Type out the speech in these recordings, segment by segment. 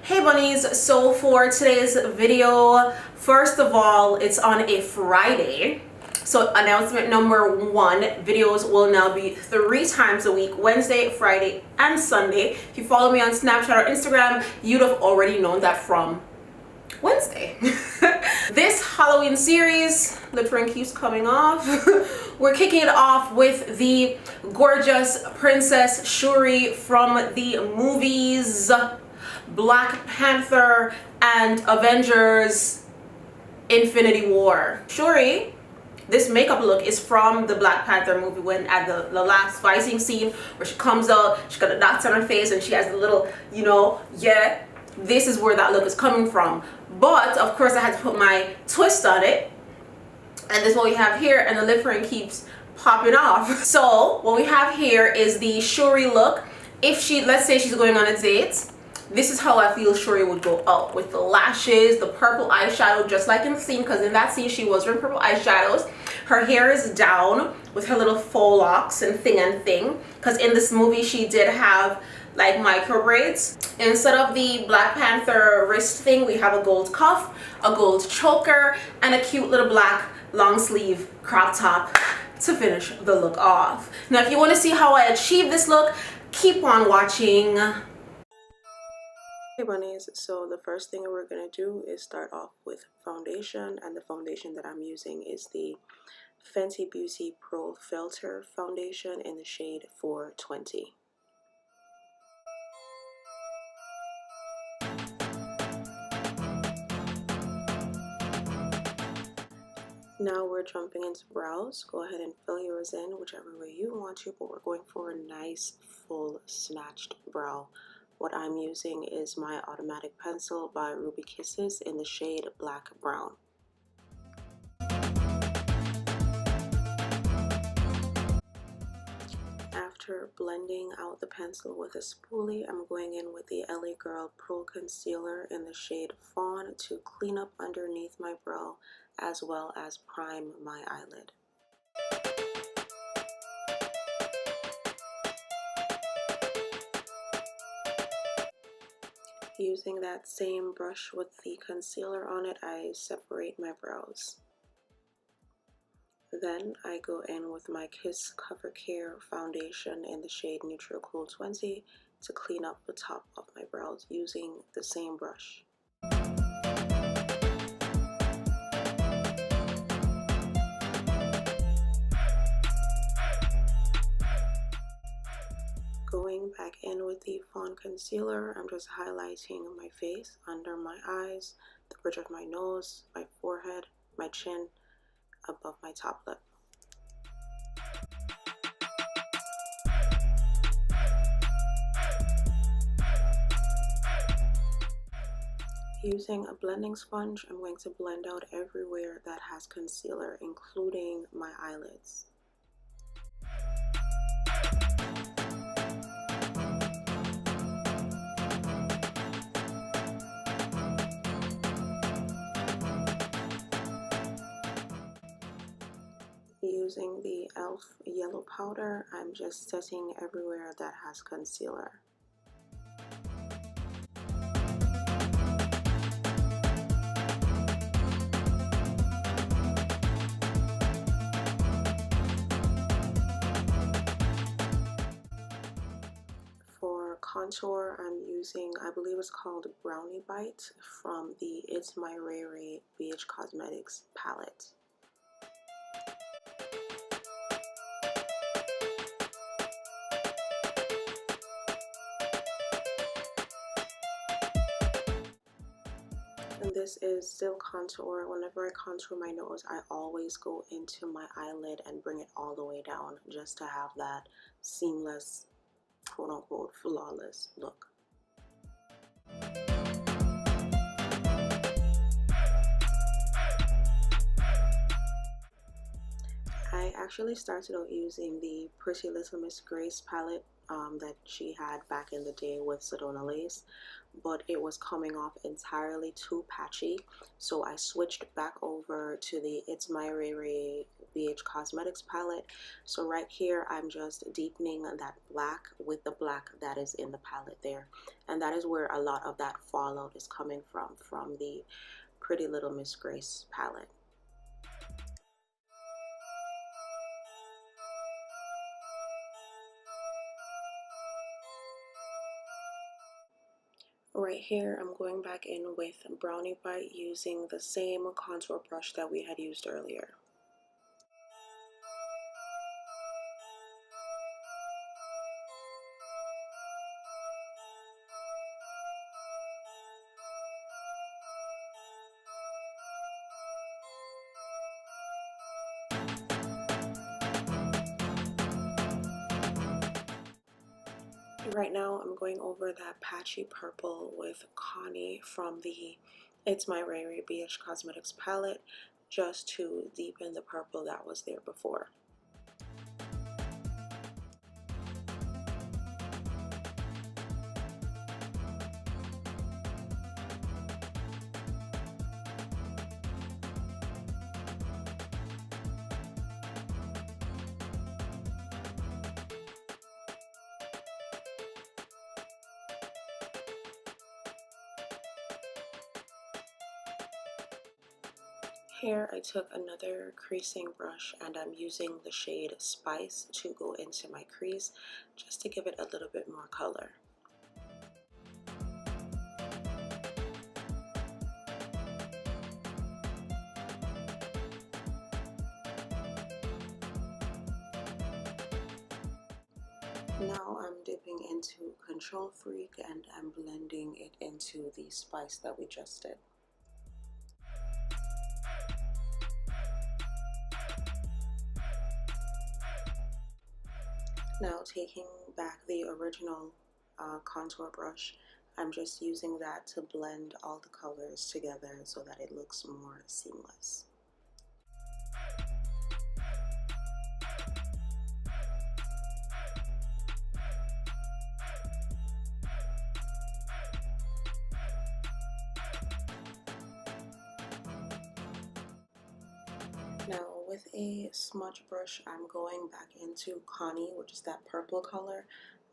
Hey bunnies, so for today's video, first of all, it's on a Friday. So announcement number one, videos will now be 3 times a week: Wednesday, Friday, and Sunday. If you follow me on Snapchat or Instagram, you'd have already known that from Wednesday. This Halloween series, the trend keeps coming off. We're kicking it off with the gorgeous Princess Shuri from the movies Black Panther and Avengers Infinity War. Shuri, this makeup look is from the Black Panther movie, when at the last fighting scene where she comes out, she's got the dots on her face and she has the little, yeah, this is where that look is coming from. But of course I had to put my twist on it, and this is what we have here, and the lip ring keeps popping off. So what we have here is the Shuri look. If she, let's say she's going on a date, this is how I feel Shuri would go out, with the lashes, the purple eyeshadow, just like in the scene, because in that scene she was wearing purple eyeshadows. Her hair is down with her little faux locks and thing, because in this movie she did have like micro braids. Instead of the Black Panther wrist thing, we have a gold cuff, a gold choker, and a cute little black long sleeve crop top to finish the look off. Now if you want to see how I achieve this look, keep on watching. Hey bunnies, so the first thing we're going to do is start off with foundation, and the foundation that I'm using is the Fenty Beauty Pro Filter foundation in the shade 420. Now we're jumping into brows. Go ahead and fill yours in whichever way you want to, but we're going for a nice full snatched brow. What I'm using is my automatic pencil by Ruby Kisses in the shade Black Brown. After blending out the pencil with a spoolie, I'm going in with the LA Girl Pro Concealer in the shade Fawn to clean up underneath my brow as well as prime my eyelid. Using that same brush with the concealer on it, I separate my brows. Then I go in with my Kiss Cover Care foundation in the shade Neutral Cool 20 to clean up the top of my brows using the same brush. Going back in with the Fawn Concealer, I'm just highlighting my face, under my eyes, the bridge of my nose, my forehead, my chin, above my top lip. Using a blending sponge, I'm going to blend out everywhere that has concealer, including my eyelids. Using the e.l.f. yellow powder, I'm just setting everywhere that has concealer. For contour, I'm using, I believe it's called Brownie Bite from the It's My Ray Ray BH Cosmetics palette. And this is still contour. Whenever I contour my nose, I always go into my eyelid and bring it all the way down just to have that seamless, quote unquote, flawless look. I actually started out using the Pretty Little Miss Grace palette that she had back in the day with Sedona lace, but it was coming off entirely too patchy. So I switched back over to the It's My Ray Ray BH Cosmetics palette. So right here, I'm just deepening that black with the black that is in the palette there. And that is where a lot of that fallout is coming from the Pretty Little Miss Grace palette. Right here, I'm going back in with Brownie Bite using the same contour brush that we had used earlier. Right now, I'm going over that patchy purple with Connie from the It's My Ray Ray BH Cosmetics palette, just to deepen the purple that was there before. Here I took another creasing brush and I'm using the shade Spice to go into my crease just to give it a little bit more color. Now I'm dipping into Control Freak and I'm blending it into the spice that we just did. Now taking back the original contour brush, I'm just using that to blend all the colors together so that it looks more seamless. Now with a smudge brush, I'm going back into Connie, which is that purple color,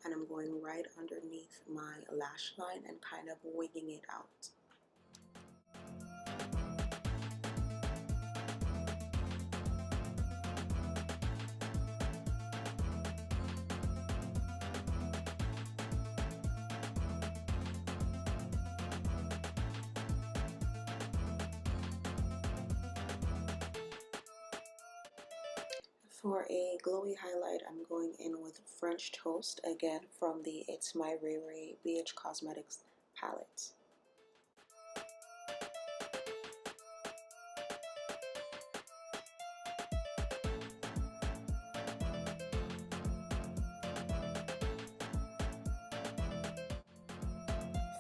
and I'm going right underneath my lash line and kind of wigging it out. For a glowy highlight, I'm going in with French Toast, again from the It's My Ray Ray BH Cosmetics palette.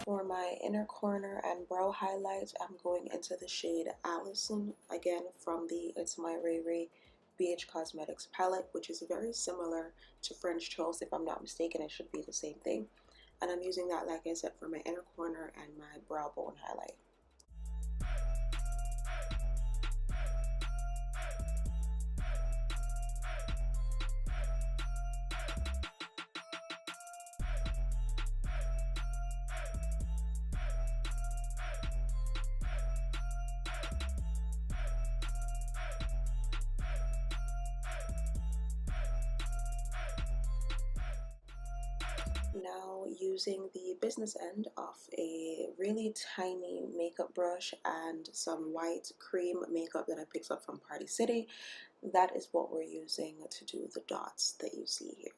For my inner corner and brow highlight, I'm going into the shade Allison, again from the It's My Ray Ray BH Cosmetics palette, which is very similar to French Toast. If I'm not mistaken, it should be the same thing. And I'm using that, like I said, for my inner corner and my brow bone highlight. Now using the business end of a really tiny makeup brush and some white cream makeup that I picked up from Party City, that is what we're using to do the dots that you see here.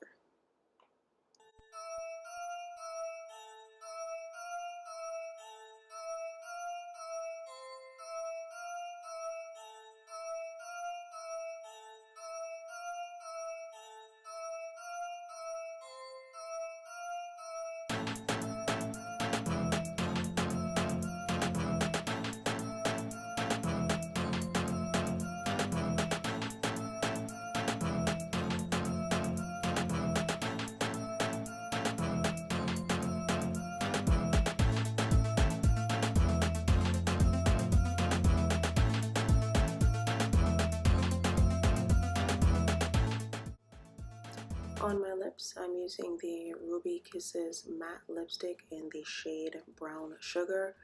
lips, I'm using the Ruby Kisses matte lipstick in the shade Brown Sugar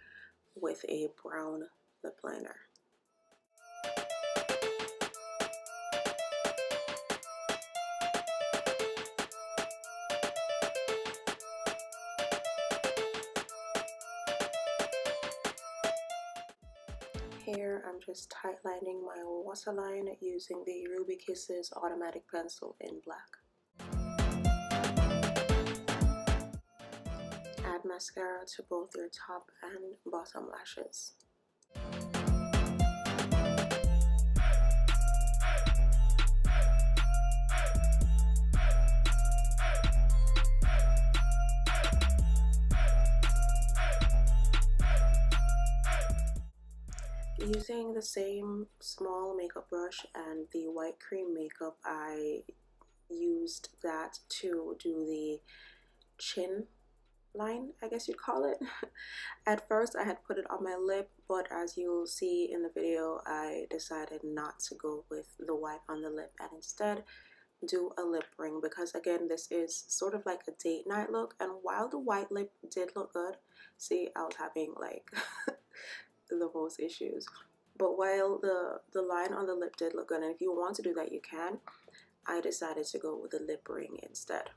with a brown lip liner. Here, I'm just tightlining my waterline using the Ruby Kisses automatic pencil in black. Add mascara to both your top and bottom lashes. Using the same small makeup brush and the white cream makeup, I used that to do the chin line, I guess you'd call it. At first I had put it on my lip, but as you'll see in the video, I decided not to go with the white on the lip and instead do a lip ring, because again, this is sort of like a date night look. And while the white lip did look good, see, I was having like the most issues, but while the line on the lip did look good, and if you want to do that you can, I decided to go with the lip ring instead.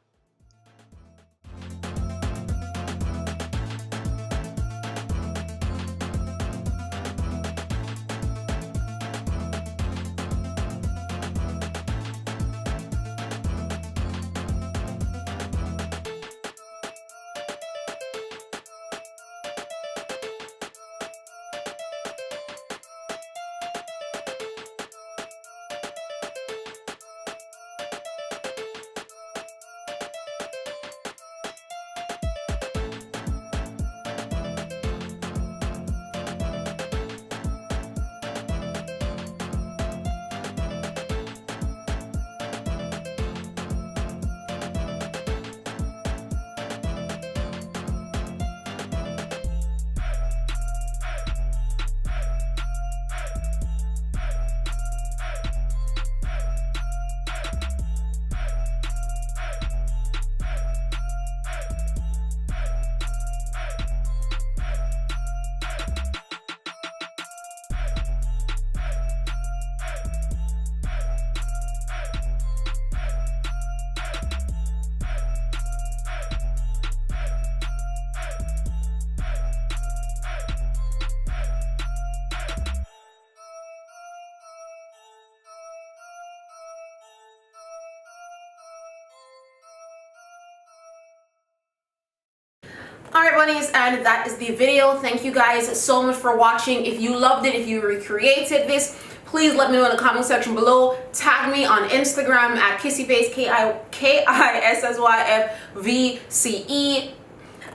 Alright bunnies, and that is the video. Thank you guys so much for watching. If you loved it, if you recreated this, please let me know in the comment section below. Tag me on Instagram at Kissyface, KISSYFVCE.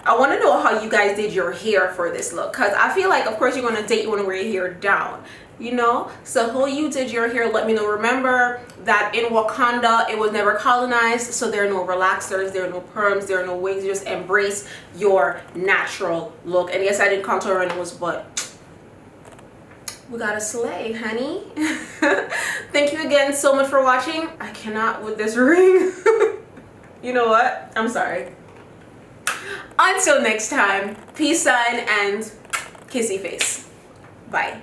I want to know how you guys did your hair for this look, because I feel like, of course, you're going to date, you want to wear your hair down, you know? So how you did your hair, let me know. Remember that in Wakanda, it was never colonized, so there are no relaxers, there are no perms, there are no wigs. Just embrace your natural look. And yes, I did contour and nose, but we gotta slay, honey. Thank you again so much for watching. I cannot with this ring. You know what? I'm sorry. Until next time, peace sign and kissy face. Bye.